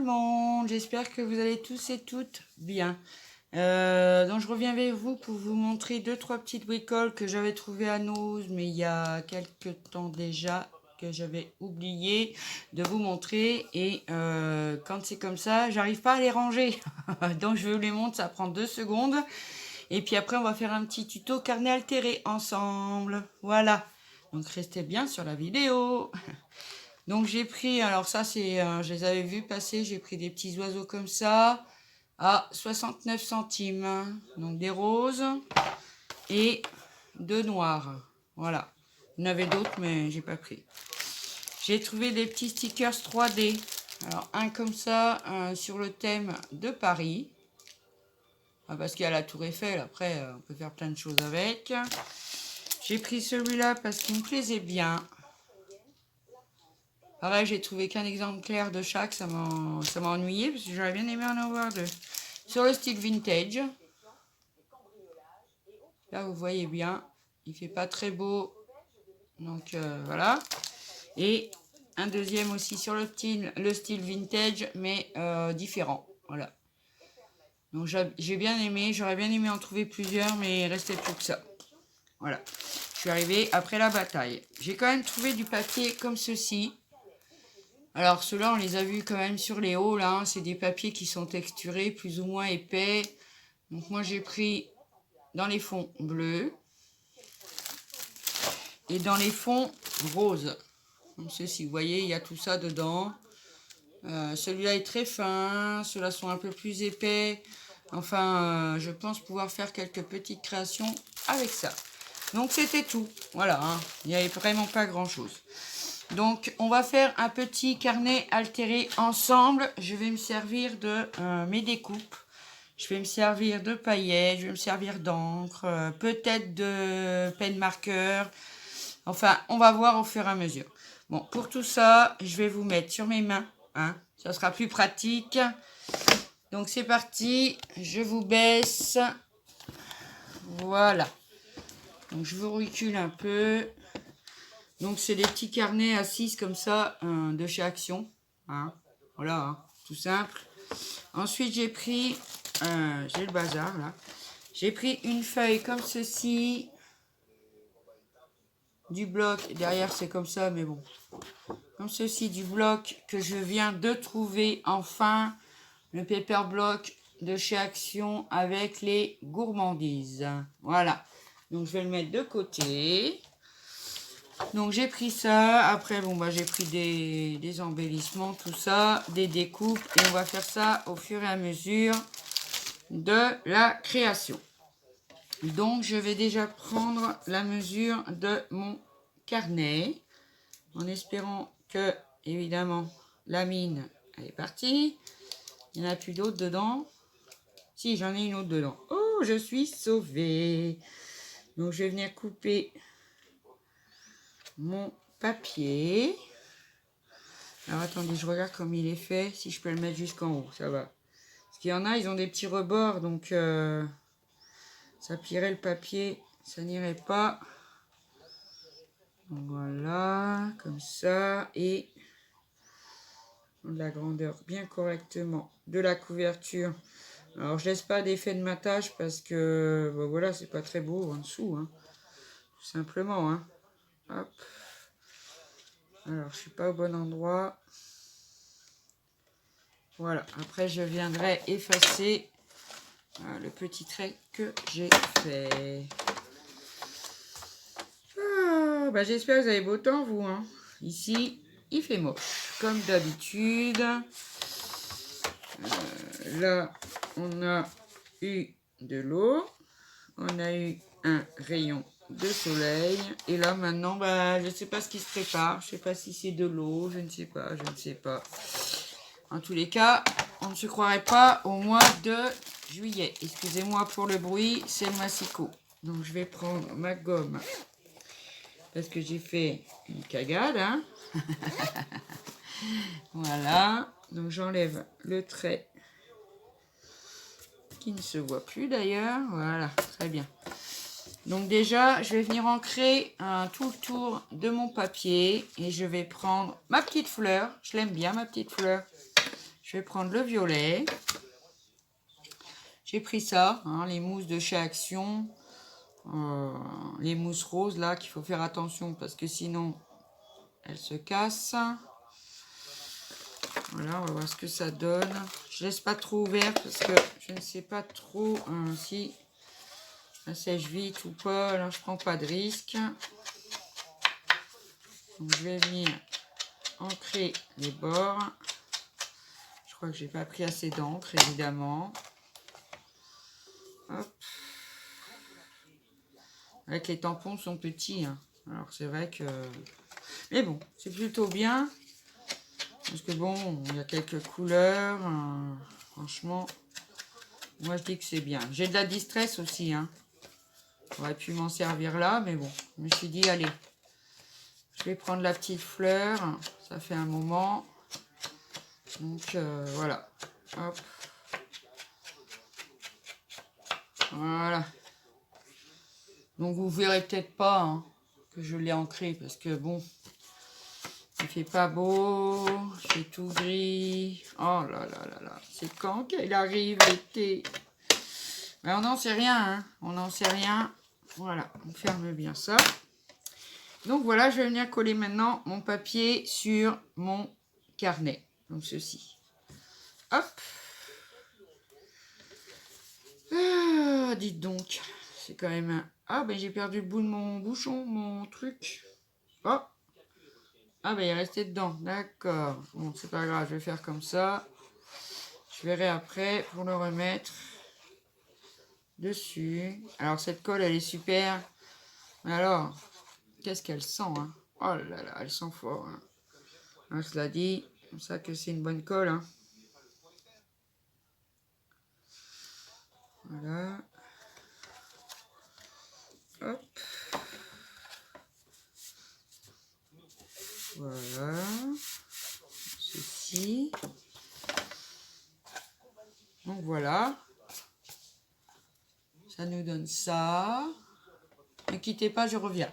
monde, j'espère que vous allez tous et toutes bien. Donc je reviens avec vous pour vous montrer 2-3 petites bricoles que j'avais trouvées à Nose, mais il y a quelques temps déjà, que j'avais oublié de vous montrer. Et quand c'est comme ça, j'arrive pas à les ranger. Donc je vous les montre, ça prend 2 secondes. Et puis après, on va faire un petit tuto carnet altéré ensemble. Voilà. Donc restez bien sur la vidéo. Donc j'ai pris, alors ça c'est, je les avais vus passer, j'ai pris des petits oiseaux comme ça à 69 centimes. Donc des roses et 2 noirs. Voilà. Il y en avait d'autres mais j'ai pas pris. J'ai trouvé des petits stickers 3D. Alors un comme ça sur le thème de Paris. Parce qu'il y a la tour Eiffel, après on peut faire plein de choses avec. J'ai pris celui-là parce qu'il me plaisait bien. Pareil, j'ai trouvé qu'un exemplaire de chaque, ça m'a ennuyé parce que j'aurais bien aimé en avoir deux. Sur le style vintage. Là, vous voyez bien, il fait pas très beau. Donc voilà. Et un deuxième aussi sur le style vintage, mais différent. Voilà. Donc j'ai bien aimé, j'aurais bien aimé en trouver plusieurs, mais il restait plus que ça. Voilà. Je suis arrivée après la bataille. J'ai quand même trouvé du papier comme ceci. Alors ceux-là, on les a vus quand même sur les hauts, là. C'est des papiers qui sont texturés, plus ou moins épais. Donc moi, j'ai pris dans les fonds bleus et dans les fonds roses. Comme ceci, vous voyez, il y a tout ça dedans. Celui-là est très fin, ceux-là sont un peu plus épais. Enfin, je pense pouvoir faire quelques petites créations avec ça. Donc c'était tout. Voilà, hein. Il n'y avait vraiment pas grand-chose. Donc, on va faire un petit carnet altéré ensemble. Je vais me servir de mes découpes. Je vais me servir de paillettes, je vais me servir d'encre, peut-être de peine marqueur. Enfin, on va voir au fur et à mesure. Bon, pour tout ça, je vais vous mettre sur mes mains. Hein. Ça sera plus pratique. Donc, c'est parti. Je vous baisse. Voilà. Donc, je vous recule un peu. Donc, c'est des petits carnets à 6 comme ça, de chez Action. Hein. Voilà, hein, tout simple. Ensuite, j'ai pris, j'ai le bazar là. J'ai pris une feuille comme ceci. Du bloc, derrière c'est comme ça, mais bon. Comme ceci, du bloc que je viens de trouver enfin. Le paper block de chez Action avec les gourmandises. Voilà. Donc, je vais le mettre de côté. Donc j'ai pris ça, après bon bah j'ai pris des embellissements, tout ça, des découpes et on va faire ça au fur et à mesure de la création. Donc je vais déjà prendre la mesure de mon carnet en espérant que évidemment la mine elle est partie. Il n'y en a plus d'autres dedans. Si, j'en ai une autre dedans. Oh, je suis sauvée. Donc je vais venir couper mon papier. Alors attendez, je regarde comme il est fait. Si je peux le mettre jusqu'en haut, ça va. Parce qu'il y en a, ils ont des petits rebords, donc ça plierait le papier, ça n'irait pas. Voilà, comme ça. Et la grandeur bien correctement de la couverture. Alors je laisse pas d'effet de matage parce que bon, voilà, c'est pas très beau en dessous, hein. Tout simplement, hein. Hop. Alors je suis pas au bon endroit. Voilà, après je viendrai effacer le petit trait que j'ai fait. Bah, j'espère que vous avez beau temps, vous. Hein. Ici, il fait moche, comme d'habitude. Là, on a eu de l'eau. On a eu un rayon de soleil. Et là, maintenant, bah, je ne sais pas ce qui se prépare. Je ne sais pas si c'est de l'eau. Je ne sais pas, je ne sais pas. En tous les cas, on ne se croirait pas au mois de juillet. Excusez-moi pour le bruit, c'est le massicot. Donc, je vais prendre ma gomme. Parce que j'ai fait une cagade. Hein. Voilà. Donc, j'enlève le trait. Qui ne se voit plus d'ailleurs. Voilà, très bien. Donc, déjà, je vais venir ancrer tout le tour de mon papier. Et je vais prendre ma petite fleur. Je l'aime bien, ma petite fleur. Je vais prendre le violet. J'ai pris ça, hein, les mousses de chez Action. Les mousses roses là, qu'il faut faire attention parce que sinon elles se cassent. Voilà, on va voir ce que ça donne. Je laisse pas trop ouvert parce que je ne sais pas trop si ça sèche vite ou pas. Alors je prends pas de risque. Donc je vais venir ancrer les bords. Je crois que j'ai pas pris assez d'encre évidemment. Hop. Avec les tampons sont petits. Hein. Alors c'est vrai que... Mais bon, c'est plutôt bien. Parce que bon, il y a quelques couleurs. Franchement, moi je dis que c'est bien. J'ai de la distress aussi. Hein. J'aurais pu m'en servir là, mais bon. Je me suis dit, allez. Je vais prendre la petite fleur. Ça fait un moment. Donc voilà. Hop. Voilà. Donc vous verrez peut-être pas hein, que je l'ai ancré. Parce que bon... Il fait pas beau, il fait tout gris. Oh là là là là, c'est quand qu'il arrive l'été? Ben on n'en sait rien, hein. On n'en sait rien. Voilà, on ferme bien ça. Donc voilà, je vais venir coller maintenant mon papier sur mon carnet. Donc ceci. Hop. Ah, dites donc, c'est quand même un... Ah ben j'ai perdu le bout de mon bouchon, mon truc. Oh. Ah ben il est resté dedans, d'accord. Bon, c'est pas grave, je vais faire comme ça. Je verrai après pour le remettre dessus. Alors cette colle, elle est super. Mais alors, qu'est-ce qu'elle sent hein? Oh là là, elle sent fort. Hein. Alors, cela dit, c'est comme ça que c'est une bonne colle. Hein. Voilà. Hop. Voilà. Ceci. Donc voilà. Ça nous donne ça. Ne quittez pas, je reviens.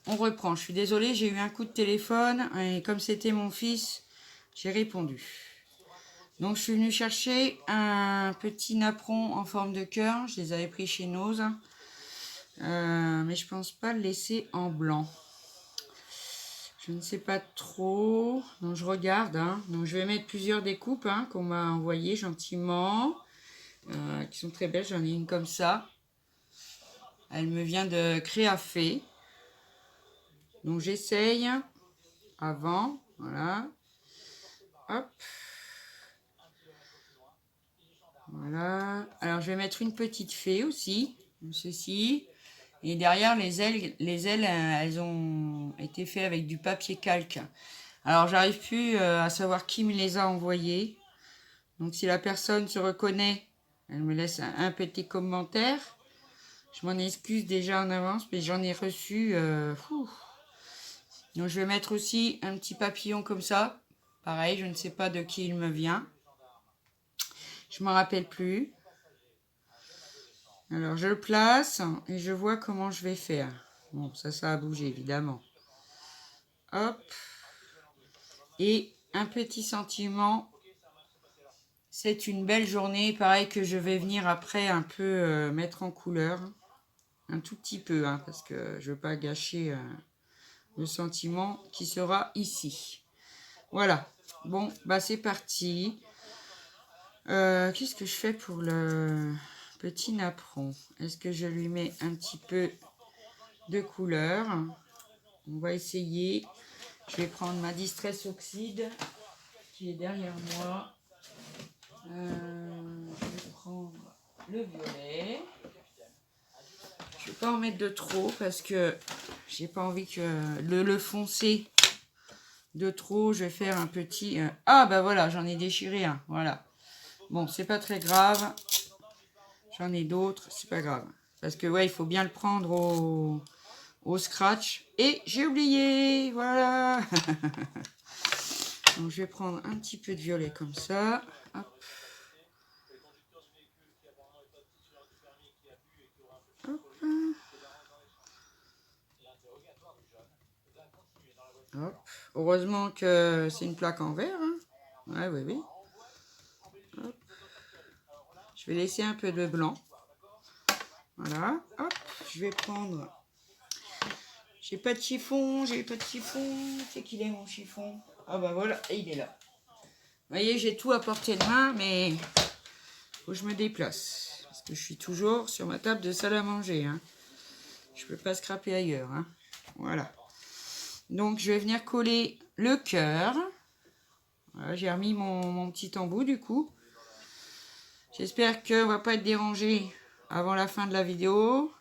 On reprend. Je suis désolée, j'ai eu un coup de téléphone. Et comme c'était mon fils, j'ai répondu. Donc je suis venue chercher un petit napperon en forme de cœur. Je les avais pris chez Nose. Mais je pense pas le laisser en blanc. Je ne sais pas trop. Donc je regarde. Hein. Donc je vais mettre plusieurs découpes hein, qu'on m'a envoyées gentiment. Qui sont très belles. J'en ai une comme ça. Elle me vient de Créafé. Donc j'essaye avant. Voilà. Hop. Voilà. Alors je vais mettre une petite fée aussi. Comme ceci. Et derrière, les ailes, elles ont été faites avec du papier calque. Alors, j'arrive plus à savoir qui me les a envoyées. Donc, si la personne se reconnaît, elle me laisse un petit commentaire. Je m'en excuse déjà en avance, mais j'en ai reçu. Donc, je vais mettre aussi un petit papillon comme ça. Pareil, je ne sais pas de qui il me vient. Je m'en rappelle plus. Alors, je le place et je vois comment je vais faire. Bon, ça a bougé, évidemment. Hop. Et un petit sentiment. C'est une belle journée. Pareil que je vais venir après un peu mettre en couleur. Un tout petit peu, hein, parce que je ne veux pas gâcher le sentiment qui sera ici. Voilà. Bon, bah c'est parti. Qu'est-ce que je fais pour le petit napperon? Est-ce que je lui mets un petit peu de couleur? On va essayer. Je vais prendre ma Distress Oxide qui est derrière moi. Je vais prendre le violet. Je ne vais pas en mettre de trop parce que j'ai pas envie que le foncer de trop. Je vais faire un petit... Ah bah voilà, j'en ai déchiré un. Voilà. Bon, c'est pas très grave. J'en ai d'autres, c'est pas grave. Parce que ouais, il faut bien le prendre au scratch. Et j'ai oublié. Voilà. Donc je vais prendre un petit peu de violet comme ça. Hop. Hop. Hop. Heureusement que c'est une plaque en verre. Hein. Ouais, oui, oui. Hop. Je vais laisser un peu de blanc. Voilà. Hop. Je vais prendre... J'ai pas de chiffon, j'ai pas de chiffon. C'est qu'il est mon chiffon? Ah bah voilà, il est là. Vous voyez, j'ai tout à portée de main, mais faut que je me déplace. Parce que je suis toujours sur ma table de salle à manger. Hein. Je peux pas scraper ailleurs. Hein. Voilà. Donc, je vais venir coller le cœur. Voilà, j'ai remis mon petit embout du coup. J'espère qu'on ne va pas être dérangé avant la fin de la vidéo.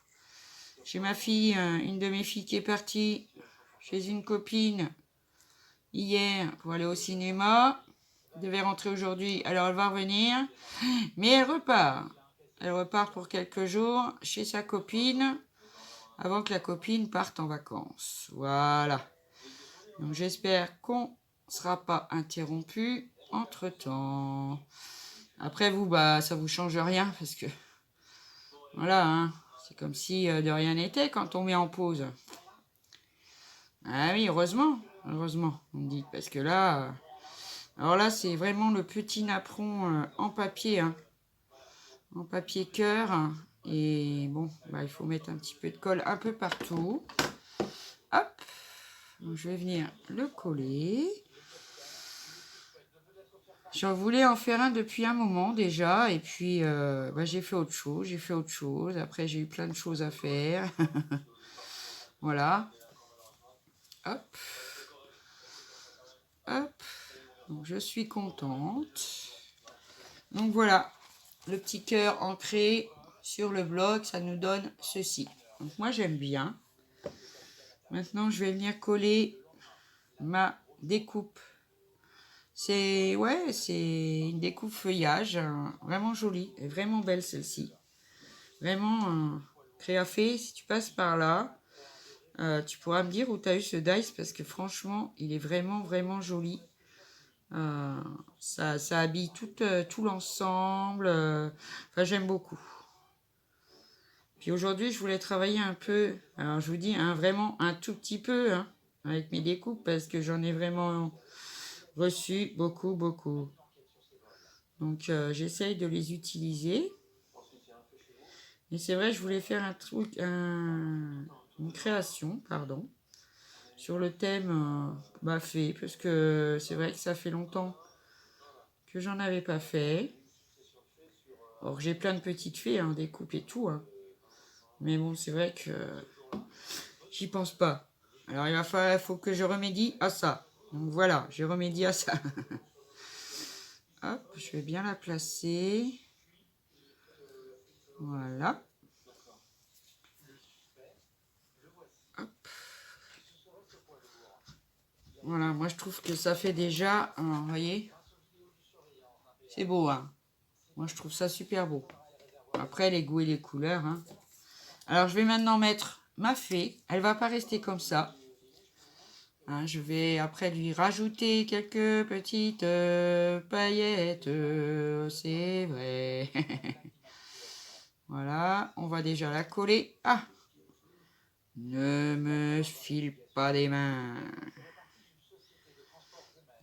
J'ai ma fille, une de mes filles qui est partie chez une copine hier pour aller au cinéma. Elle devait rentrer aujourd'hui, alors elle va revenir. Mais elle repart. Elle repart pour quelques jours chez sa copine avant que la copine parte en vacances. Voilà. Donc j'espère qu'on ne sera pas interrompu entre-temps. Après vous, bah ça vous change rien parce que voilà, hein, c'est comme si de rien n'était quand on met en pause. Ah oui, heureusement, heureusement, on me dit, parce que là, alors là c'est vraiment le petit napperon en papier, hein, en papier cœur, et bon, bah, il faut mettre un petit peu de colle un peu partout. Hop, donc je vais venir le coller. Je voulais en faire un depuis un moment déjà, et puis bah, j'ai fait autre chose, après j'ai eu plein de choses à faire. Voilà. Hop. Hop. Donc je suis contente. Donc voilà, le petit cœur ancré sur le bloc, ça nous donne ceci. Donc moi j'aime bien. Maintenant je vais venir coller ma découpe. C'est une découpe feuillage, vraiment jolie et vraiment belle celle-ci. Vraiment créafé, si tu passes par là, tu pourras me dire où tu as eu ce dice parce que franchement, il est vraiment, vraiment joli. Ça habille tout l'ensemble. Enfin, j'aime beaucoup. Puis aujourd'hui, je voulais travailler un peu. Alors, je vous dis, hein, vraiment un tout petit peu hein, avec mes découpes parce que j'en ai vraiment reçu beaucoup, beaucoup. Donc, j'essaye de les utiliser. Et c'est vrai, je voulais faire une création, pardon, sur le thème fée, parce que c'est vrai que ça fait longtemps que j'en avais pas fait. Or, j'ai plein de petites fées, hein, des coupes et tout. Hein. Mais bon, c'est vrai que j'y pense pas. Alors, faut que je remédie à ça. Donc voilà, j'ai remédié à ça. Hop, je vais bien la placer. Voilà. Hop. Voilà, moi je trouve que ça fait déjà, vous voyez, c'est beau, hein. Moi je trouve ça super beau. Après les goûts et les couleurs, hein. Alors je vais maintenant mettre ma fée. Elle va pas rester comme ça. Hein, je vais après lui rajouter quelques petites paillettes, c'est vrai. Voilà, on va déjà la coller. Ah, ne me file pas des mains.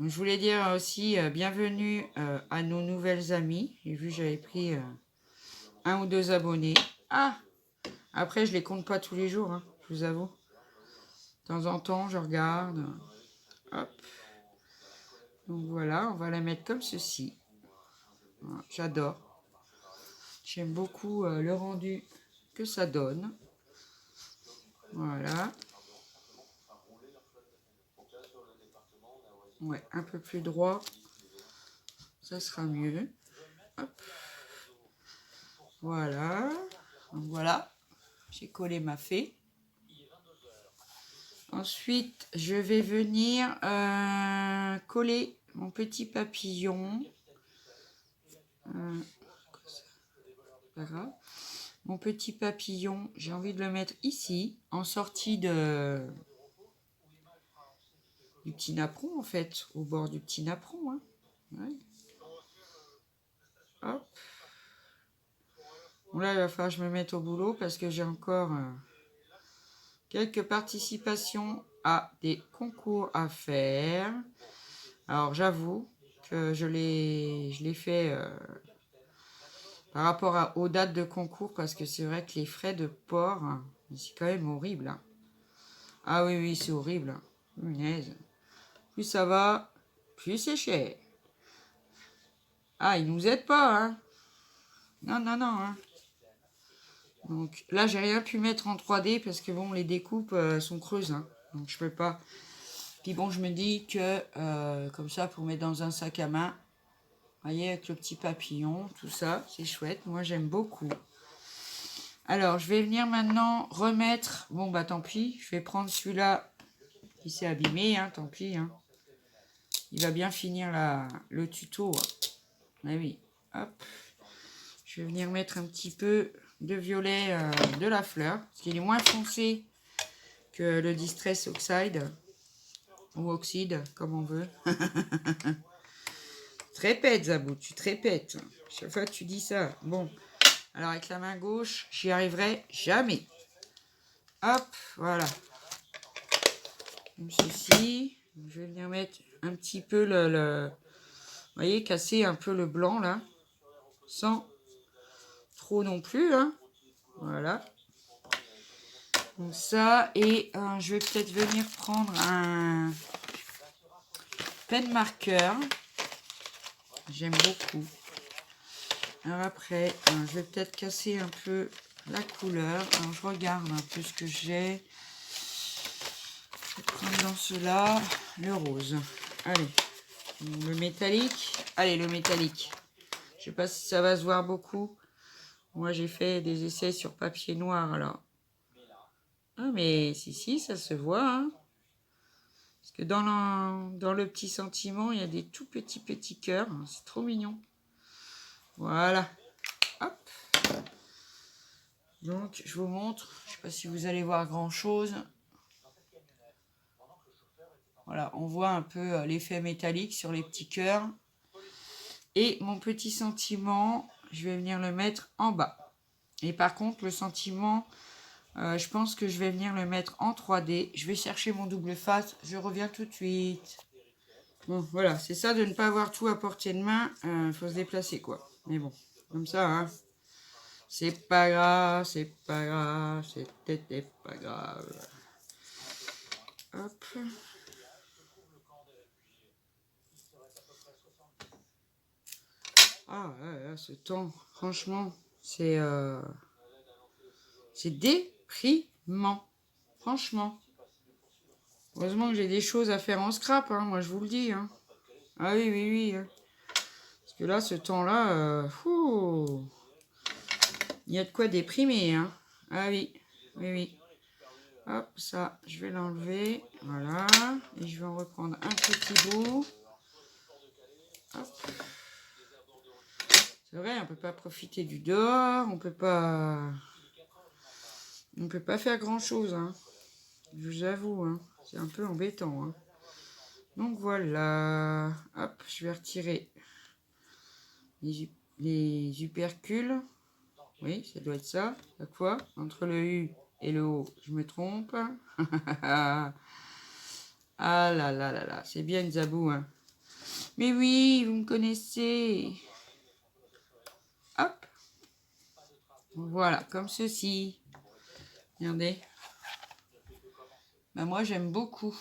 Donc, je voulais dire aussi bienvenue à nos nouvelles amies. J'ai vu j'avais pris un ou deux abonnés. Ah, après je les compte pas tous les jours, hein, je vous avoue. De temps en temps, je regarde. Hop. Donc voilà, on va la mettre comme ceci. Voilà, j'adore. J'aime beaucoup le rendu que ça donne. Voilà. Ouais, un peu plus droit. Ça sera mieux. Hop. Voilà. Donc voilà. J'ai collé ma fée. Ensuite, je vais venir coller mon petit papillon. Pas grave. Mon petit papillon, j'ai envie de le mettre ici, en sortie du petit napperon, en fait, au bord du petit napperon. Hein. Ouais. Hop. Bon, là, il va falloir que je me mette au boulot parce que j'ai encore quelques participations à des concours à faire. Alors, j'avoue que je l'ai fait par rapport aux dates de concours, parce que c'est vrai que les frais de port, c'est quand même horrible. Hein. Ah oui, oui, c'est horrible. Hein. Punaise. Plus ça va, plus c'est cher. Ah, ils nous aident pas, hein. Non, non, non, hein. Donc là, j'ai rien pu mettre en 3D parce que bon, les découpes sont creuses, hein. Donc je peux pas. Puis bon, je me dis que comme ça, pour mettre dans un sac à main, vous voyez, avec le petit papillon, tout ça, c'est chouette. Moi, j'aime beaucoup. Alors, je vais venir maintenant remettre... Bon, bah tant pis, je vais prendre celui-là qui s'est abîmé, hein, tant pis. Hein. Il va bien finir le tuto. Ah oui, hop. Je vais venir mettre un petit peu de violet de la fleur, parce qu'il est moins foncé que le Distress Oxide, ou Oxide, comme on veut. Tu te répètes, Zabou, tu te répètes. Chaque fois tu dis ça. Bon, alors avec la main gauche, j'y arriverai jamais. Hop, voilà. Comme ceci. Je vais venir mettre un petit peu vous voyez, casser un peu le blanc, là. Sans trop non plus, hein. Voilà. Donc ça, et je vais peut-être venir prendre un pen marqueur. J'aime beaucoup. Alors après, je vais peut-être casser un peu la couleur. Alors je regarde un peu ce que j'ai. Je vais prendre dans cela le rose. Allez, le métallique. Allez, le métallique. Je sais pas si ça va se voir beaucoup. Moi, j'ai fait des essais sur papier noir, alors. Ah, mais si, ça se voit, hein. Parce que dans le petit sentiment, il y a des tout petits cœurs. C'est trop mignon. Voilà. Hop. Donc, je vous montre. Je ne sais pas si vous allez voir grand-chose. Voilà, on voit un peu l'effet métallique sur les petits cœurs. Et mon petit sentiment, je vais venir le mettre en bas. Et par contre, le sentiment, je pense que je vais venir le mettre en 3D. Je vais chercher mon double face. Je reviens tout de suite. Bon, voilà, c'est ça de ne pas avoir tout à portée de main. Faut se déplacer, quoi. Mais bon, comme ça, hein. C'est pas grave, c'était pas grave. Hop. Ah, là, ce temps, franchement, c'est déprimant. Franchement. Heureusement que j'ai des choses à faire en scrap, hein, moi je vous le dis. Hein. Ah oui, oui, oui. Hein. Parce que là, ce temps-là, il y a de quoi déprimer. Hein. Ah oui, oui, oui. Hop, ça, je vais l'enlever. Voilà. Et je vais en reprendre un petit bout. Hop. C'est vrai, on peut pas profiter du dehors. On peut pas faire grand-chose. Hein. Je vous avoue, hein. C'est un peu embêtant. Hein. Donc voilà. Hop, je vais retirer les uppercules. Oui, ça doit être ça. Chaque fois, entre le U et le O, je me trompe. Ah là là là là, c'est bien Zabou. Hein. Mais oui, vous me connaissez. Hop. Voilà, comme ceci. Regardez. Ben moi, j'aime beaucoup.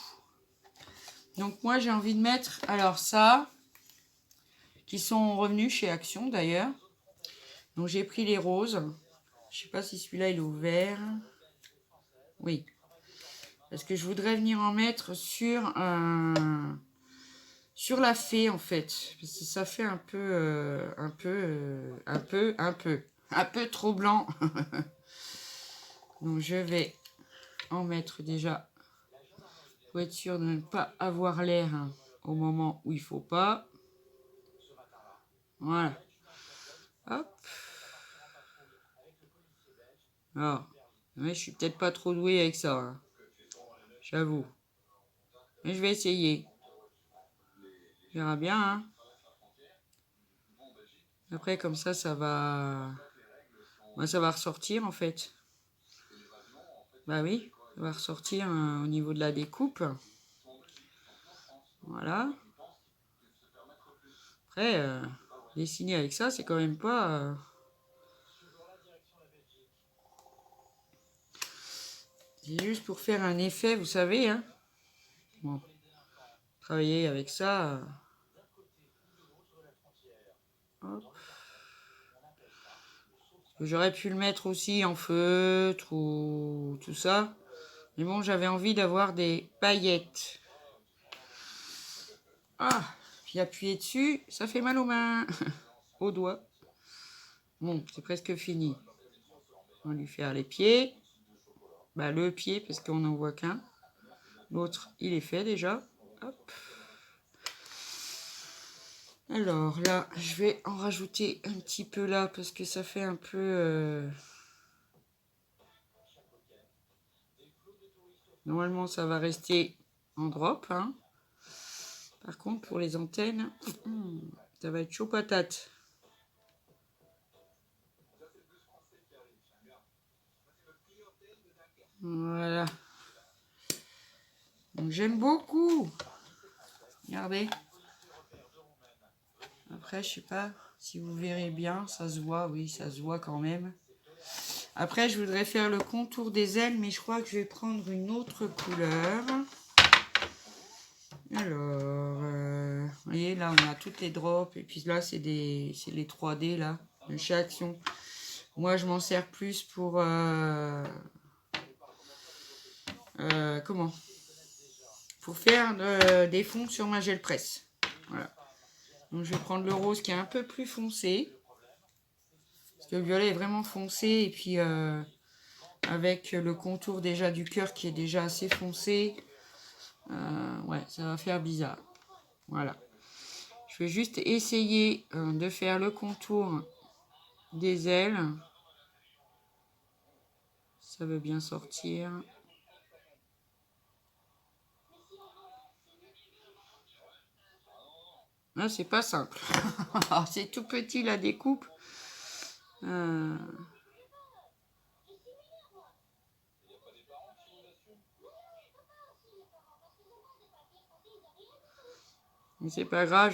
Donc moi, j'ai envie de mettre, alors ça, qui sont revenus chez Action d'ailleurs. Donc j'ai pris les roses. Je sais pas si celui-là, il est ouvert. Oui. Parce que je voudrais venir en mettre sur la fée, en fait. Parce que ça fait un peu trop blanc. Donc je vais en mettre déjà pour être sûr de ne pas avoir l'air au moment où il faut pas. Voilà. Hop. Alors, ouais, je suis peut-être pas trop doué avec ça. Hein. J'avoue. Mais je vais essayer. On verra bien. Hein. Après, comme ça va... Ouais, ça va ressortir, en fait. Bah oui, ça va ressortir au niveau de la découpe. Voilà. Après, dessiner avec ça, c'est quand même pas... C'est juste pour faire un effet, vous savez. Hein. Bon, travailler avec ça... Hop. J'aurais pu le mettre aussi en feutre ou tout ça. Mais bon, j'avais envie d'avoir des paillettes. Ah, puis appuyer dessus, ça fait mal aux mains, aux doigts. Bon, c'est presque fini. On va lui faire les pieds. Bah, le pied, parce qu'on n'en voit qu'un. L'autre, il est fait déjà. Hop. Alors là, je vais en rajouter un petit peu là, parce que ça fait un peu... Normalement, ça va rester en drop. Hein. Par contre, pour les antennes, ça va être chaud patate. Voilà. Donc j'aime beaucoup. Regardez. Après, je sais pas si vous verrez bien. Ça se voit, oui, ça se voit quand même. Après, je voudrais faire le contour des ailes, mais je crois que je vais prendre une autre couleur. Alors, vous voyez, là, on a toutes les drops. Et puis là, c'est les 3D, là, de chez Action. Moi, je m'en sers plus pour... comment? Pour faire des fonds sur ma gel presse. Voilà. Donc, je vais prendre le rose qui est un peu plus foncé. Parce que le violet est vraiment foncé. Et puis, avec le contour déjà du cœur qui est déjà assez foncé... ouais, ça va faire bizarre. Voilà. Je vais juste essayer de faire le contour des ailes. Ça veut bien sortir. Ah, c'est pas simple. C'est tout petit la découpe. Mais c'est pas grave,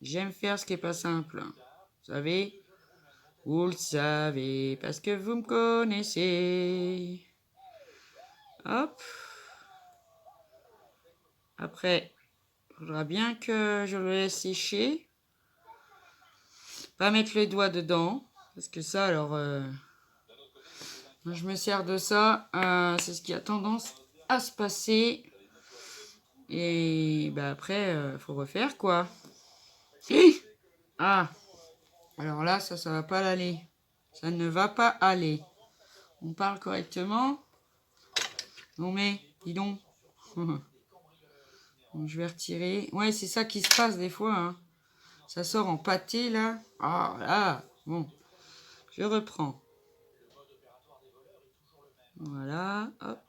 j'aime faire ce qui est pas simple. Vous savez? Vous le savez, parce que vous me connaissez. Hop. Après, il faudra bien que je le laisse sécher. Pas mettre les doigts dedans. Parce que ça, alors... je me sers de ça. C'est ce qui a tendance à se passer. Et bah après, faut refaire, quoi. Ah. Alors là, ça va pas aller. Ça ne va pas aller. On parle correctement. Non mais, dis donc. Donc, je vais retirer. Ouais, c'est ça qui se passe des fois. Hein. Ça sort en pâté, là. Ah, là. Bon. Je reprends. Voilà. Hop.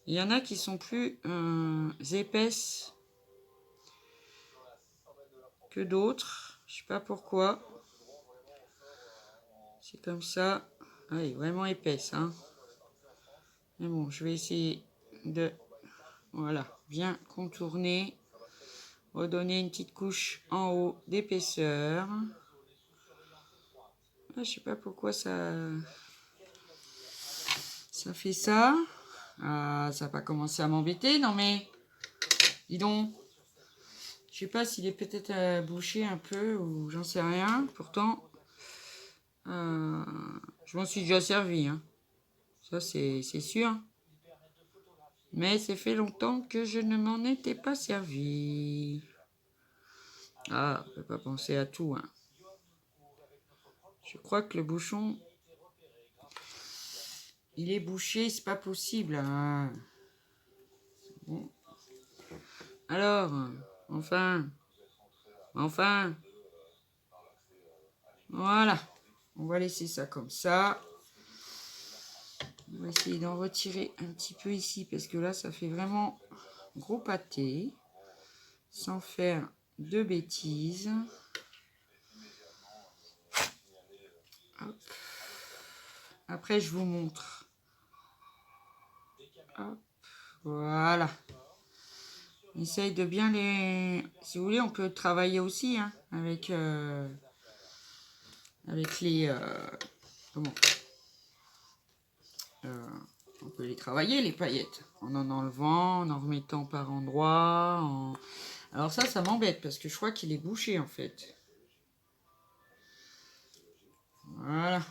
Il y en a qui sont plus épaisses que d'autres. Je sais pas pourquoi. C'est comme ça. Ah, elle est vraiment épaisse. Hein. Mais bon, je vais essayer de... Voilà. Bien contourner. Redonner une petite couche en haut d'épaisseur. Ah, je sais pas pourquoi ça fait ça. Ah, ça va pas commencer à m'embêter, non mais dis donc. Je sais pas s'il est peut-être bouché un peu ou j'en sais rien. Pourtant, je m'en suis déjà servi. Hein. Ça, c'est sûr. Mais ça fait longtemps que je ne m'en étais pas servi. Ah, on peut pas penser à tout. Hein. Je crois que le bouchon, il est bouché, c'est pas possible. Hein. Bon. Alors, enfin, voilà. On va laisser ça comme ça. On va essayer d'en retirer un petit peu ici parce que là, ça fait vraiment gros pâté. Sans faire de bêtises. Hop. Après, je vous montre. Hop. Voilà. Essaye de bien les... Si vous voulez, on peut travailler aussi hein, avec les... comment on peut les travailler, les paillettes. En enlevant, en remettant par endroits. Alors ça m'embête parce que je crois qu'il est bouché en fait. Voilà.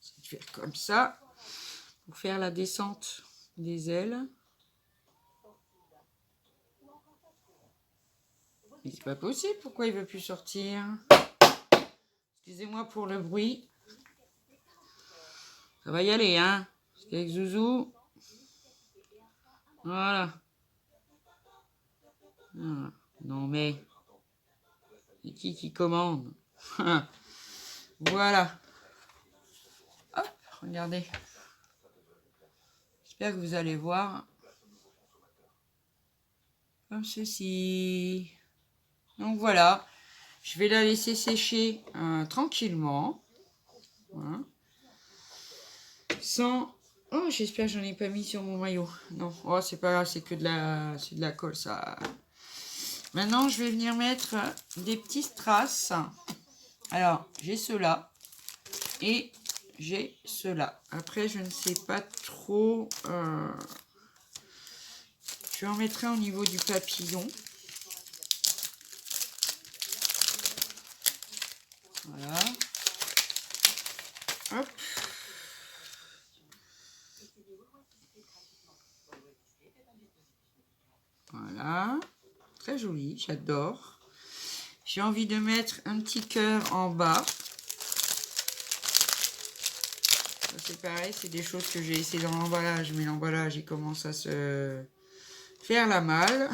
C'est de faire comme ça. Pour faire la descente des ailes. Mais c'est pas possible, pourquoi il veut plus sortir? Excusez-moi pour le bruit. Ça va y aller, hein? Parce qu'avec Zouzou... Voilà. Ah, non mais... C'est qui commande? Voilà. Hop, regardez. J'espère que vous allez voir. Comme ceci. Donc voilà. Je vais la laisser sécher tranquillement. Voilà. Sans... Oh, j'espère que j'en ai pas mis sur mon maillot. Non, oh, c'est pas grave, c'est que de la colle, ça. Maintenant, je vais venir mettre des petits strass. Alors, j'ai ceux-là. Et j'ai ceux-là. Après, je ne sais pas trop... Je en mettrai au niveau du papillon. Voilà. Hop. Voilà. Très joli, j'adore. J'ai envie de mettre un petit cœur en bas. C'est pareil, c'est des choses que j'ai essayé dans l'emballage, mais l'emballage il commence à se faire la malle.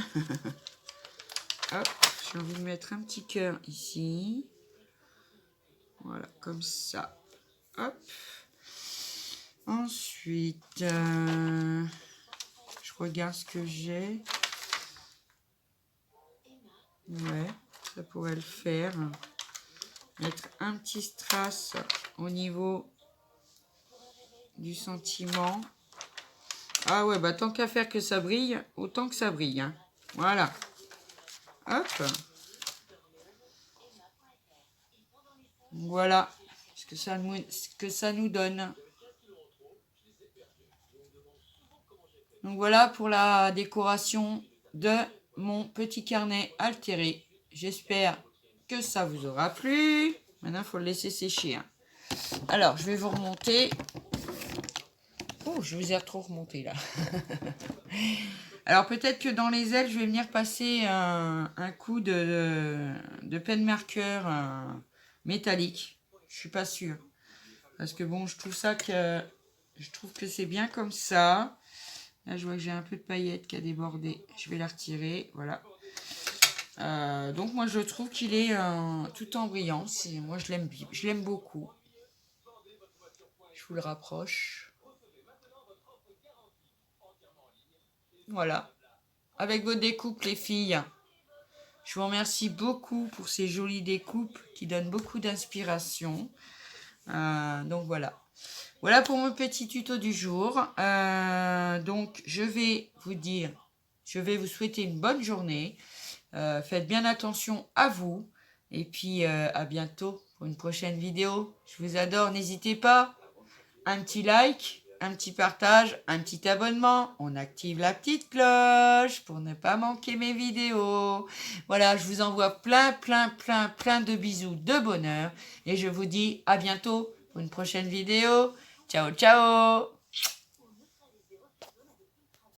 Hop, j'ai envie de mettre un petit cœur ici. Voilà, comme ça. Hop. Ensuite, je regarde ce que j'ai. Ouais, ça pourrait le faire. Mettre un petit strass au niveau du sentiment. Ah ouais, bah tant qu'à faire que ça brille, autant que ça brille. Hein. Voilà. Hop. Voilà ce que ça nous donne. Donc voilà pour la décoration de mon petit carnet altéré. J'espère que ça vous aura plu. Maintenant, il faut le laisser sécher. Hein. Alors, je vais vous remonter. Oh, je vous ai trop remonté là. Alors, peut-être que dans les ailes, je vais venir passer un coup de pen marqueur métallique. Je suis pas sûre. Parce que bon, je trouve que c'est bien comme ça. Là, je vois que j'ai un peu de paillettes qui a débordé. Je vais la retirer. Voilà. Donc, moi, je trouve qu'il est tout en brillant. Moi, je l'aime beaucoup. Je vous le rapproche. Voilà. Avec vos découpes, les filles. Je vous remercie beaucoup pour ces jolies découpes qui donnent beaucoup d'inspiration. Donc, voilà. Voilà pour mon petit tuto du jour. Donc, je vais vous souhaiter une bonne journée. Faites bien attention à vous. Et puis, à bientôt pour une prochaine vidéo. Je vous adore. N'hésitez pas. Un petit like, un petit partage, un petit abonnement. On active la petite cloche pour ne pas manquer mes vidéos. Voilà, je vous envoie plein de bisous de bonheur. Et je vous dis à bientôt pour une prochaine vidéo. Ciao, ciao!